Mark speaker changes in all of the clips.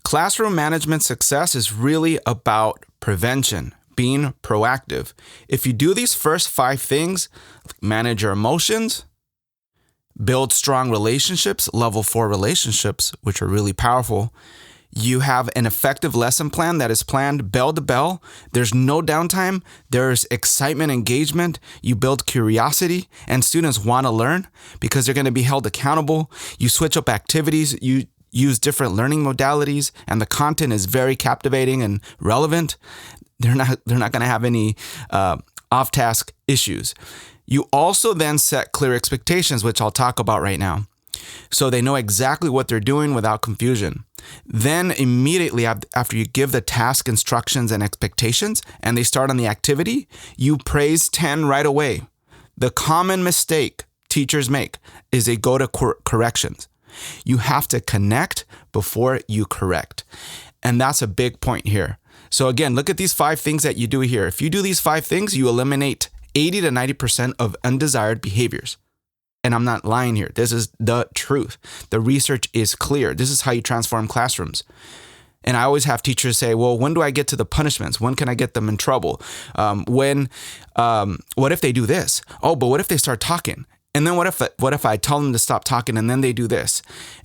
Speaker 1: Classroom management success is really about prevention, being proactive. If you do these first 5 things, manage your emotions, build strong relationships, level 4 relationships, which are really powerful. You have an effective lesson plan that is planned bell to bell. There's no downtime. There's excitement, engagement. You build curiosity, and students want to learn because they're going to be held accountable. You switch up activities. You use different learning modalities, and the content is very captivating and relevant. They're not going to have any off-task issues. You also then set clear expectations, which I'll talk about right now, so they know exactly what they're doing without confusion. Then immediately after you give the task instructions and expectations and they start on the activity, you praise 10 right away. The common mistake teachers make is they go to corrections. You have to connect before you correct. And that's a big point here. So again, look at these 5 things that you do here. If you do these 5 things, you eliminate 80 to 90% of undesired behaviors. And I'm not lying here. This is the truth. The research is clear. This is how you transform classrooms. And I always have teachers say, well, when do I get to the punishments? When can I get them in trouble? What if they do this? Oh, but what if they start talking? And then what if I tell them to stop talking and then they do this?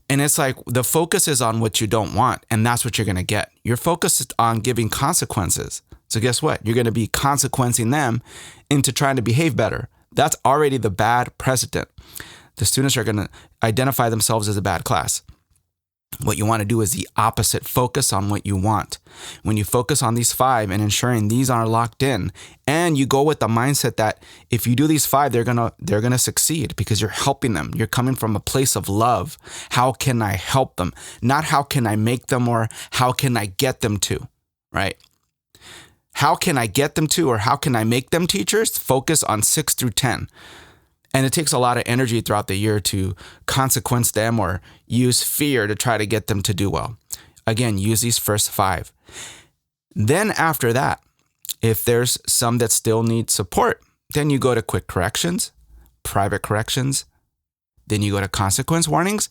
Speaker 1: And it's like the focus is on what you don't want. And that's what you're going to get. Your focus is on giving consequences. So guess what? You're going to be consequencing them into trying to behave better. That's already the bad precedent. The students are going to identify themselves as a bad class. What you want to do is the opposite. Focus on what you want. When you focus on these 5 and ensuring these are locked in, and you go with the mindset that if you do these 5, they're gonna succeed because you're helping them. You're coming from a place of love. How can I help them? Not how can I make them or how can I get them to, right? How can I get them to or how can I make them teachers? Focus on 6 through 10. And it takes a lot of energy throughout the year to consequence them or use fear to try to get them to do well. Again, use these first 5. Then after that, if there's some that still need support, then you go to quick corrections, private corrections, then you go to consequence warnings.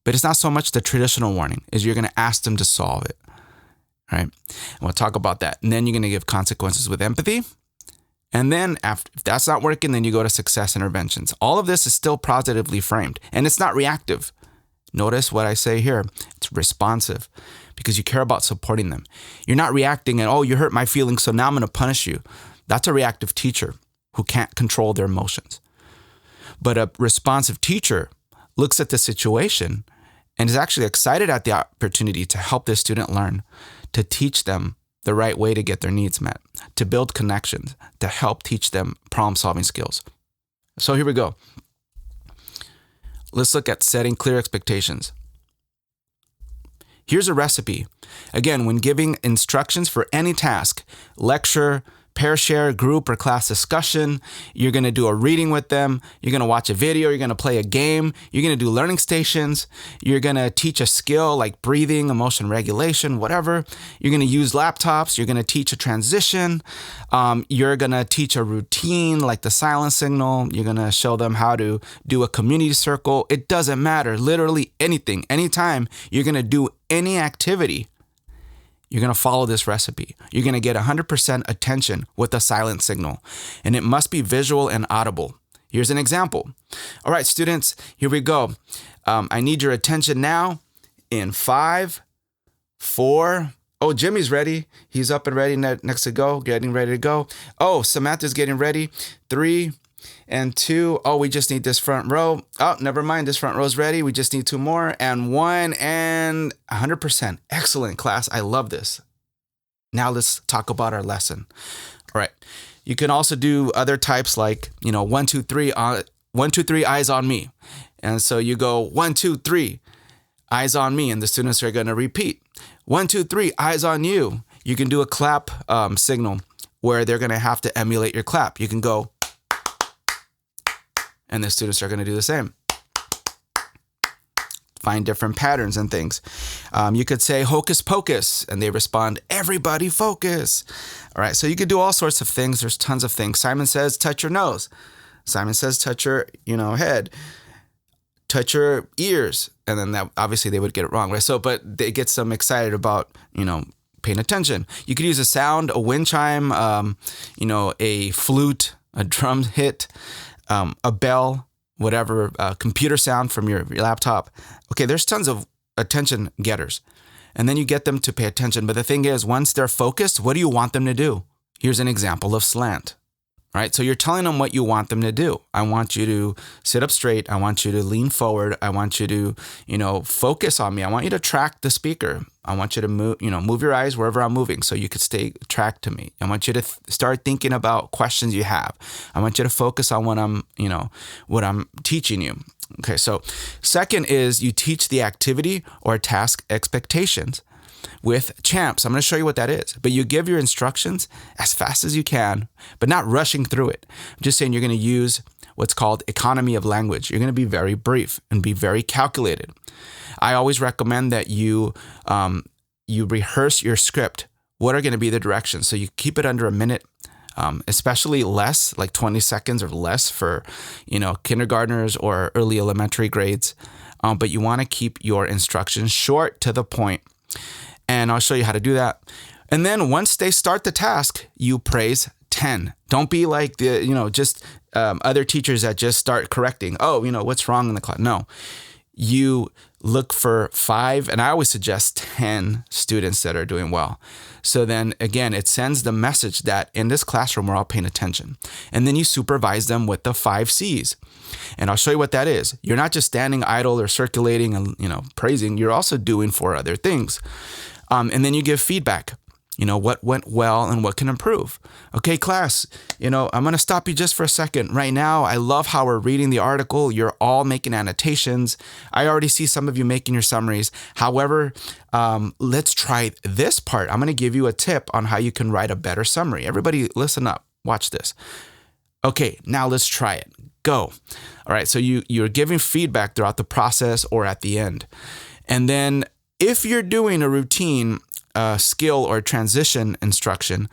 Speaker 1: But it's not so much the traditional warning, is you're going to ask them to solve it. Right? And we'll talk about that. And then you're going to give consequences with empathy. And then if that's not working, then you go to success interventions. All of this is still positively framed and it's not reactive. Notice what I say here. It's responsive because you care about supporting them. You're not reacting and, oh, you hurt my feelings, so now I'm going to punish you. That's a reactive teacher who can't control their emotions. But a responsive teacher looks at the situation and is actually excited at the opportunity to help the student learn, to teach them the right way to get their needs met, to build connections, to help teach them problem-solving skills. So here we go. Let's look at setting clear expectations. Here's a recipe. Again, when giving instructions for any task, lecture, pair share, group, or class discussion, you're going to do a reading with them. You're going to watch a video. You're going to play a game. You're going to do learning stations. You're going to teach a skill like breathing, emotion regulation, whatever. You're going to use laptops. You're going to teach a transition. You're going to teach a routine like the silent signal. You're going to show them how to do a community circle. It doesn't matter. Literally anything, anytime you're going to do any activity, you're going to follow this recipe. You're going to get 100% attention with a silent signal, and it must be visual and audible. Here's an example. All right, students, here we go. I need your attention now in 5, 4. Oh, Jimmy's ready. He's up and ready next to go, getting ready to go. Oh, Samantha's getting ready. 3 and 2. Oh, we just need this front row. Oh, never mind. This front row's ready. We just need 2 more and 1 and 100%. Excellent, class. I love this. Now let's talk about our lesson. All right. You can also do other types like, 1, 2, 3, 1, 2, 3, eyes on me. And so you go 1, 2, 3, eyes on me. And the students are going to repeat 1, 2, 3, eyes on you. You can do a clap signal where they're going to have to emulate your clap. You can go, and the students are going to do the same. Find different patterns and things. You could say hocus pocus, and they respond, everybody focus. All right, so you could do all sorts of things. There's tons of things. Simon says, touch your nose. Simon says, touch your, head. touch your ears. And then that obviously they would get it wrong, right? So, but it gets them excited about, paying attention. You could use a sound, a wind chime, a flute, a drum hit, a bell, whatever, computer sound from your laptop. Okay, there's tons of attention getters. And then you get them to pay attention. But the thing is, once they're focused, what do you want them to do? Here's an example of slant. Right? So you're telling them what you want them to do. I want you to sit up straight. I want you to lean forward. I want you to, focus on me. I want you to track the speaker. I want you to move your eyes wherever I'm moving so you could stay tracked to me. I want you to start thinking about questions you have. I want you to focus on what I'm teaching you. Okay. So second is you teach the activity or task expectations with CHAMPS. I'm going to show you what that is. But you give your instructions as fast as you can, but not rushing through it. I'm just saying you're going to use what's called economy of language. You're going to be very brief and be very calculated. I always recommend that you rehearse your script. What are going to be the directions? So you keep it under a minute, especially less, like 20 seconds or less for, kindergartners or early elementary grades. But you want to keep your instructions short to the point. And I'll show you how to do that. And then once they start the task, you praise 10. Don't be like other teachers that just start correcting. Oh, what's wrong in the class? No, you look for 5. And I always suggest 10 students that are doing well. So then again, it sends the message that in this classroom, we're all paying attention. And then you supervise them with the 5 C's. And I'll show you what that is. You're not just standing idle or circulating and, praising. You're also doing 4 other things. And then you give feedback, what went well and what can improve. Okay, class, I'm going to stop you just for a second. Right now, I love how we're reading the article. You're all making annotations. I already see some of you making your summaries. However, let's try this part. I'm going to give you a tip on how you can write a better summary. Everybody listen up. Watch this. Okay, now let's try it. Go. All right, so you're giving feedback throughout the process or at the end. And then if you're doing a routine skill or transition instruction,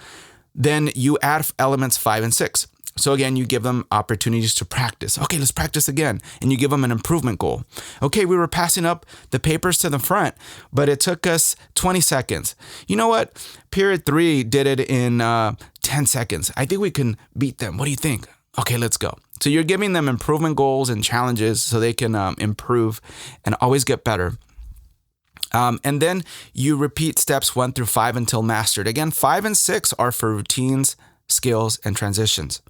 Speaker 1: then you add elements 5 and 6. So again, you give them opportunities to practice. Okay, let's practice again. And you give them an improvement goal. Okay, we were passing up the papers to the front, but it took us 20 seconds. You know what? Period 3 did it in 10 seconds. I think we can beat them. What do you think? Okay, let's go. So you're giving them improvement goals and challenges so they can improve and always get better. And then you repeat steps 1 through 5 until mastered. Again, 5 and 6 are for routines, skills, and transitions.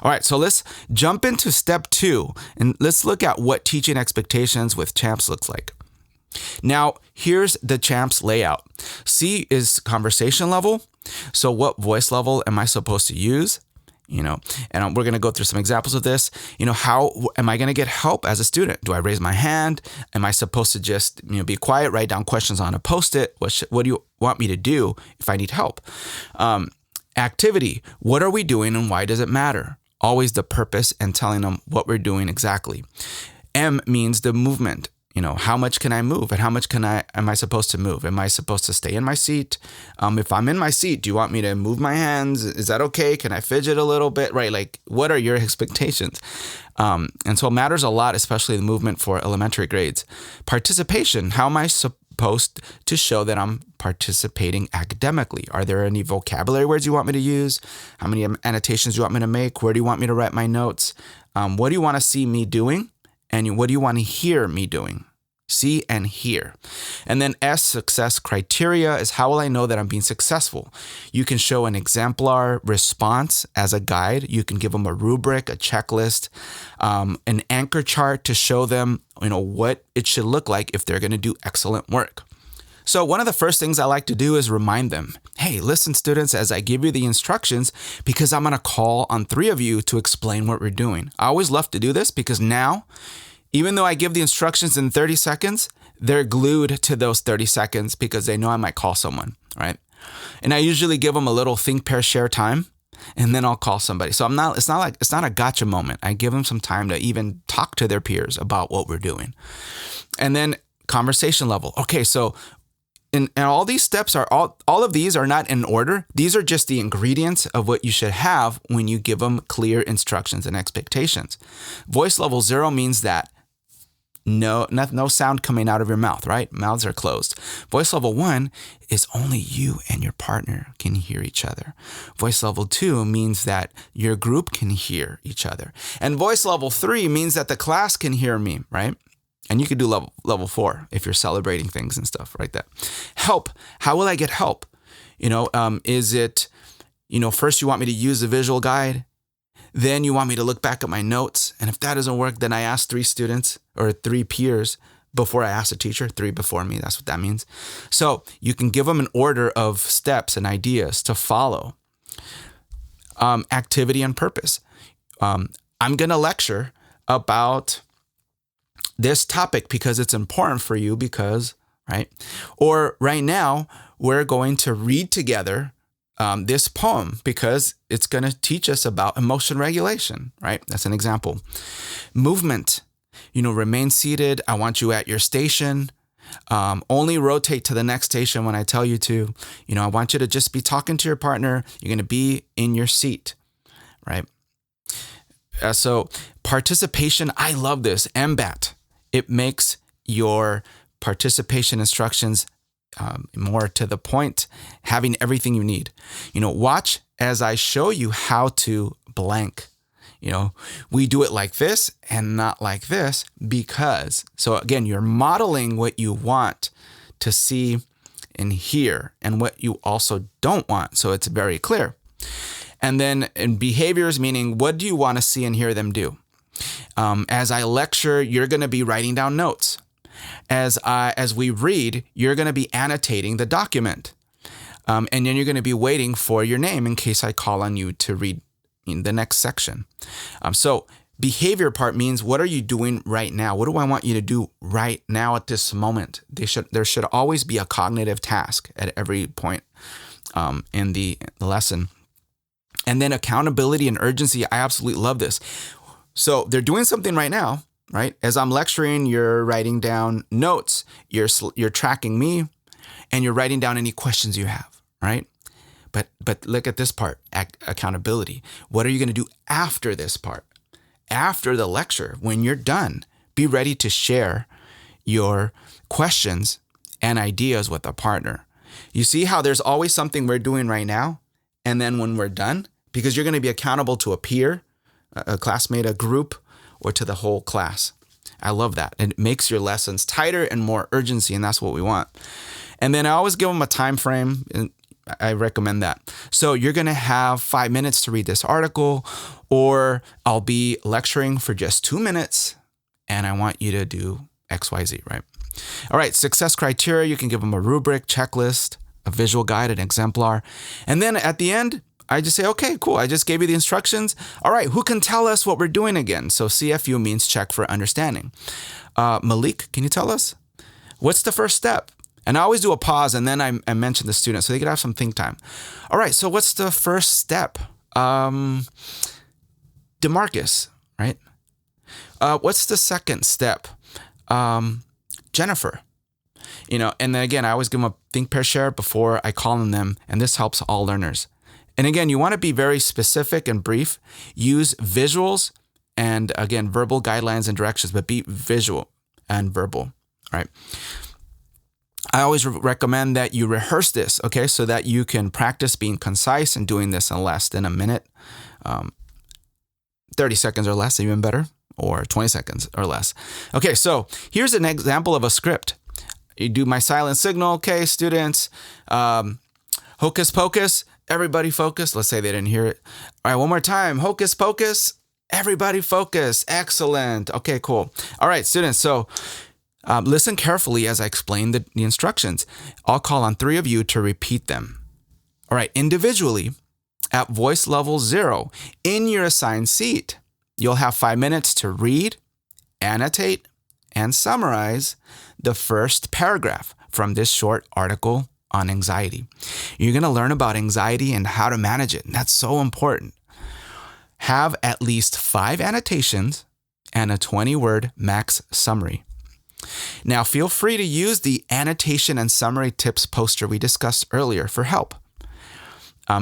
Speaker 1: All right, so let's jump into step 2 and let's look at what teaching expectations with CHAMPS looks like. Now, here's the CHAMPS layout. C is conversation level. So what voice level am I supposed to use? And we're going to go through some examples of this. How am I going to get help as a student? Do I raise my hand? Am I supposed to just, be quiet, write down questions on a Post-it? What do you want me to do if I need help? Activity. What are we doing and why does it matter? Always the purpose and telling them what we're doing exactly. M means the movement. How much can I move and how much am I supposed to move? Am I supposed to stay in my seat? If I'm in my seat, do you want me to move my hands? Is that okay? Can I fidget a little bit? Right? Like, what are your expectations? And so it matters a lot, especially the movement for elementary grades. Participation. How am I supposed to show that I'm participating academically? Are there any vocabulary words you want me to use? How many annotations do you want me to make? Where do you want me to write my notes? What do you want to see me doing? And what do you want to hear me doing? See and hear. And then S, success criteria, is how will I know that I'm being successful? You can show an exemplar response as a guide. You can give them a rubric, a checklist, an anchor chart to show them, what it should look like if they're going to do excellent work. So one of the first things I like to do is remind them, hey, listen, students, as I give you the instructions, because I'm going to call on 3 of you to explain what we're doing. I always love to do this because now, even though I give the instructions in 30 seconds, they're glued to those 30 seconds because they know I might call someone, right? And I usually give them a little think, pair, share time, and then I'll call somebody. So it's not a gotcha moment. I give them some time to even talk to their peers about what we're doing. And then conversation level. Okay, so and all these steps are all of these are not in order. These are just the ingredients of what you should have when you give them clear instructions and expectations. Voice level 0 means that no sound coming out of your mouth, right? Mouths are closed. Voice level 1 is only you and your partner can hear each other. Voice level 2 means that your group can hear each other. And voice level 3 means that the class can hear me, right? And you could do level 4 if you're celebrating things and stuff like that. Help. How will I get help? Is it, first you want me to use a visual guide? Then you want me to look back at my notes. And if that doesn't work, then I ask 3 students or 3 peers before I ask the teacher, 3 before me. That's what that means. So you can give them an order of steps and ideas to follow. Activity and purpose. I'm going to lecture about this topic because it's important for you right? Or right now, we're going to read together this poem because it's going to teach us about emotion regulation, right? That's an example. Movement, remain seated. I want you at your station. Only rotate to the next station when I tell you to. I want you to just be talking to your partner. You're going to be in your seat, right? So participation, I love this. MBAT. It makes your participation instructions more to the point, having everything you need. Watch as I show you how to blank. We do it like this and not like this because, so again, you're modeling what you want to see and hear and what you also don't want. So it's very clear. And then in behaviors, meaning what do you want to see and hear them do? As I lecture, you're going to be writing down notes. As we read, you're going to be annotating the document. And then you're going to be waiting for your name in case I call on you to read in the next section. So behavior part means what are you doing right now? What do I want you to do right now at this moment? There should always be a cognitive task at every point in the lesson. And then accountability and urgency. I absolutely love this. So they're doing something right now, right? As I'm lecturing, you're writing down notes, you're tracking me, and you're writing down any questions you have, right? But look at this part, accountability. What are you going to do after this part? After the lecture, when you're done, be ready to share your questions and ideas with a partner. You see how there's always something we're doing right now, and then when we're done, because you're going to be accountable to a peer, a classmate, a group, or to the whole class. I love that. It makes your lessons tighter and more urgency, and that's what we want. And then I always give them a time frame, and I recommend that. So you're going to have 5 minutes to read this article, or I'll be lecturing for just 2 minutes, and I want you to do XYZ, right? All right, success criteria, you can give them a rubric, checklist, a visual guide, an exemplar. And then at the end, I just say, okay, cool. I just gave you the instructions. All right, who can tell us what we're doing again? So CFU means check for understanding. Malik, can you tell us? What's the first step? And I always do a pause and then I mention the student so they could have some think time. All right, so what's the first step? DeMarcus, right? What's the second step? Jennifer. And then again, I always give them a think, pair, share before I call on them, and this helps all learners. And again, you want to be very specific and brief. Use visuals and again, verbal guidelines and directions, but be visual and verbal, right? I always recommend that you rehearse this, okay, so that you can practice being concise and doing this in less than a minute. 30 seconds or less, even better, or 20 seconds or less. Okay, so here's an example of a script. You do my silent signal, okay, students. Hocus pocus, everybody focus. Let's say they didn't hear it. All right, one more time. Hocus pocus, everybody focus. Excellent. Okay, cool. All right, students, so listen carefully as I explain the instructions. I'll call on 3 of you to repeat them. All right, individually, at voice level 0, in your assigned seat, you'll have 5 minutes to read, annotate, and summarize the first paragraph from this short article on anxiety. You're going to learn about anxiety and how to manage it, and that's so important. Have at least 5 annotations and a 20-word max summary. Now, feel free to use the annotation and summary tips poster we discussed earlier for help.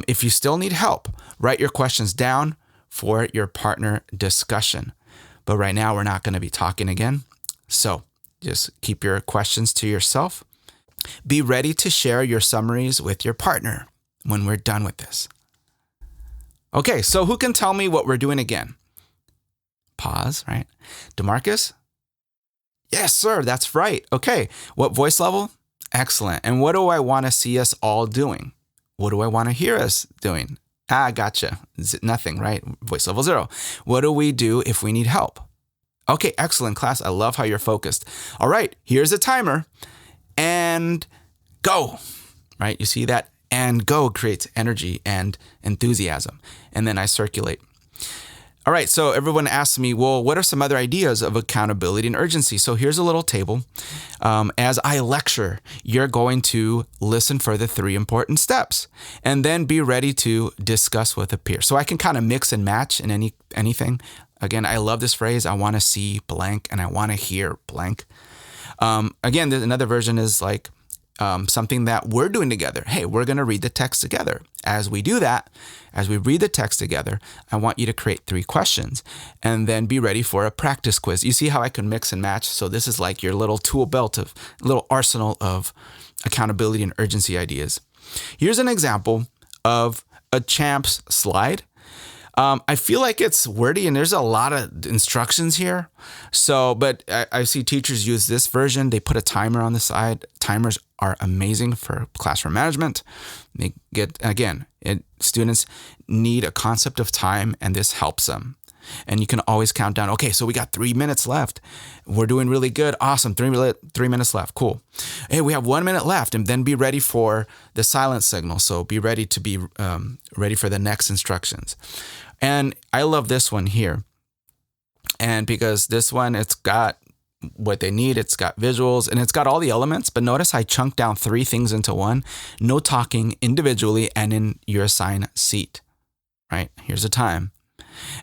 Speaker 1: If you still need help, write your questions down for your partner discussion. But right now, we're not going to be talking again. So just keep your questions to yourself. Be ready to share your summaries with your partner when we're done with this. Okay, so who can tell me what we're doing again? Pause, right? DeMarcus? Yes, sir, that's right. Okay, what voice level? Excellent. And what do I want to see us all doing? What do I want to hear us doing? Gotcha. Nothing, right? Voice level 0. What do we do if we need help? Okay, excellent, class. I love how you're focused. All right, here's a timer. And go, right? You see that? And go creates energy and enthusiasm. And then I circulate. All right, so everyone asks me, well, what are some other ideas of accountability and urgency? So here's a little table. As I lecture, you're going to listen for the 3 important steps and then be ready to discuss with a peer. So I can kind of mix and match in anything. Again, I love this phrase. I want to see blank and I want to hear blank. Again, another version is like something that we're doing together. Hey, we're going to read the text together. As we do that, as we read the text together, I want you to create 3 questions and then be ready for a practice quiz. You see how I can mix and match? So this is like your little tool belt of little arsenal of accountability and urgency ideas. Here's an example of a champ's slide. I feel like it's wordy and there's a lot of instructions here. So, but I see teachers use this version. They put a timer on the side. Timers are amazing for classroom management. They get, again, students need a concept of time and this helps them. And you can always count down. Okay, so we got 3 minutes left. We're doing really good. Awesome. 3 minutes left. Cool. Hey, we have 1 minute left, and then be ready for the silence signal. So be ready to be ready for the next instructions. And I love this one here. And because this one, it's got what they need. It's got visuals and it's got all the elements. But notice I chunked down 3 things into one. No talking individually and in your assigned seat. Right? Here's a time.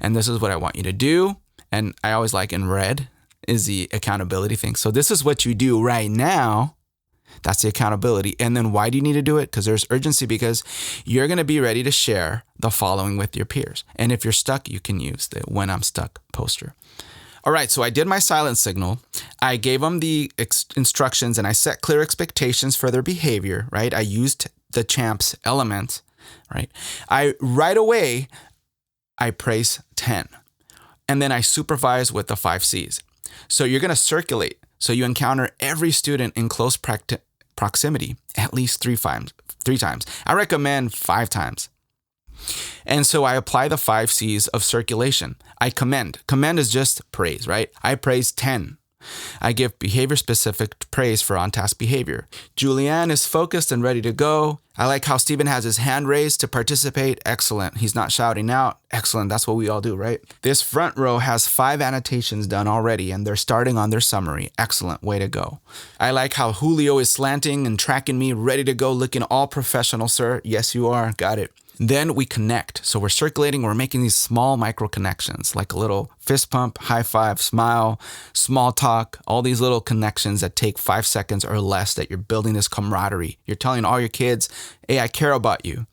Speaker 1: And this is what I want you to do. And I always like in red is the accountability thing. So this is what you do right now. That's the accountability. And then why do you need to do it? Because there's urgency, because you're going to be ready to share the following with your peers. And if you're stuck, you can use the when I'm stuck poster. All right, so I did my silent signal. I gave them the instructions and I set clear expectations for their behavior, right? I used the champ's element, right? Right away, I praise 10. And then I supervise with the 5 C's. So you're going to circulate. So you encounter every student in close proximity at least 3 times. I recommend 5 times. And so I apply the 5 C's of circulation. I commend. Commend is just praise, right? I praise 10. I give behavior-specific praise for on-task behavior. Julianne is focused and ready to go. I like how Stephen has his hand raised to participate. Excellent. He's not shouting out. Excellent. That's what we all do, right? This front row has 5 annotations done already, and they're starting on their summary. Excellent. Way to go. I like how Julio is slanting and tracking me, ready to go, looking all professional, sir. Yes, you are. Got it. Then we connect. So we're circulating, we're making these small micro connections, like a little fist pump, high five, smile, small talk, all these little connections that take 5 seconds or less, that you're building this camaraderie. You're telling all your kids, hey, I care about you.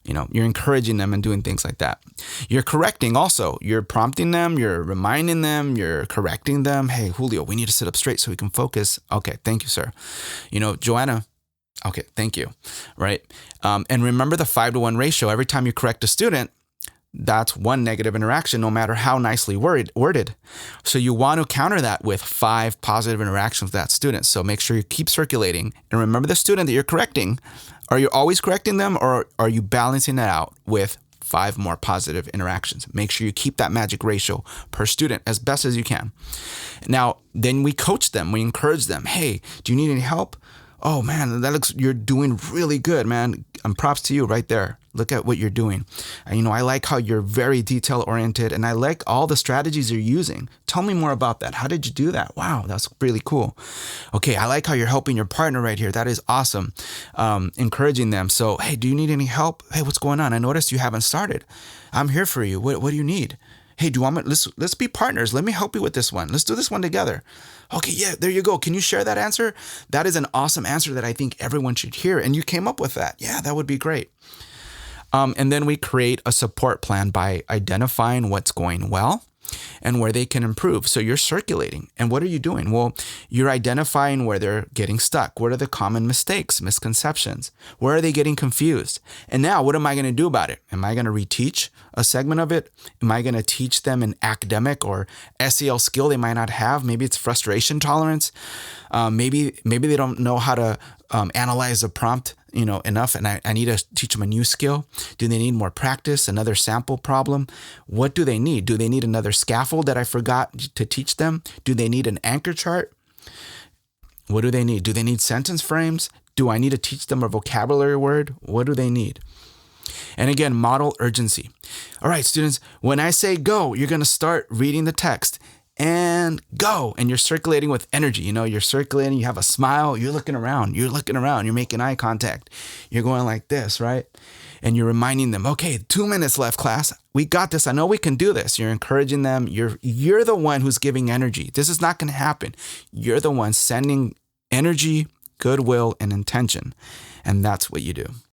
Speaker 1: You know, you're encouraging them and doing things like that. You're correcting also. You're prompting them, you're reminding them, you're correcting them. Hey, Julio, we need to sit up straight so we can focus. Okay, thank you, sir. You know, Joanna, okay, thank you, right? And remember the 5-to-1 ratio. Every time you correct a student, that's 1 negative interaction, no matter how nicely worded. So you want to counter that with 5 positive interactions with that student. So make sure you keep circulating. And remember the student that you're correcting. Are you always correcting them, or are you balancing it out with 5 more positive interactions? Make sure you keep that magic ratio per student as best as you can. Now, then we coach them. We encourage them. Hey, do you need any help? Oh man, you're doing really good, man. Props to you right there. Look at what you're doing. And, I like how you're very detail oriented, and I like all the strategies you're using. Tell me more about that. How did you do that? Wow, that's really cool. Okay, I like how you're helping your partner right here. That is awesome. Encouraging them. So, hey, do you need any help? Hey, what's going on? I noticed you haven't started. I'm here for you. What do you need? Hey, do you want me? Let's be partners. Let me help you with this one. Let's do this one together. Okay, yeah, there you go. Can you share that answer? That is an awesome answer that I think everyone should hear. And you came up with that. Yeah, that would be great. And then we create a support plan by identifying what's going well and where they can improve. So you're circulating. And what are you doing? Well, you're identifying where they're getting stuck. What are the common mistakes, misconceptions? Where are they getting confused? And now what am I going to do about it? Am I going to reteach a segment of it? Am I going to teach them an academic or SEL skill they might not have? Maybe it's frustration tolerance. Maybe they don't know how to analyze a prompt enough, and I need to teach them a new skill. Do they need more practice, another sample problem? What do they need? Do they need another scaffold that I forgot to teach them? Do they need an anchor chart? What do they need? Do they need sentence frames? Do I need to teach them a vocabulary word? What do they need? And again, model urgency. All right, students, when I say go, you're going to start reading the text. And go. And you're circulating with energy. You're circulating, you have a smile, you're looking around, you're making eye contact. You're going like this, right? And you're reminding them, okay, 2 minutes left, class. We got this. I know we can do this. You're encouraging them. You're the one who's giving energy. This is not going to happen. You're the one sending energy, goodwill, and intention. And that's what you do.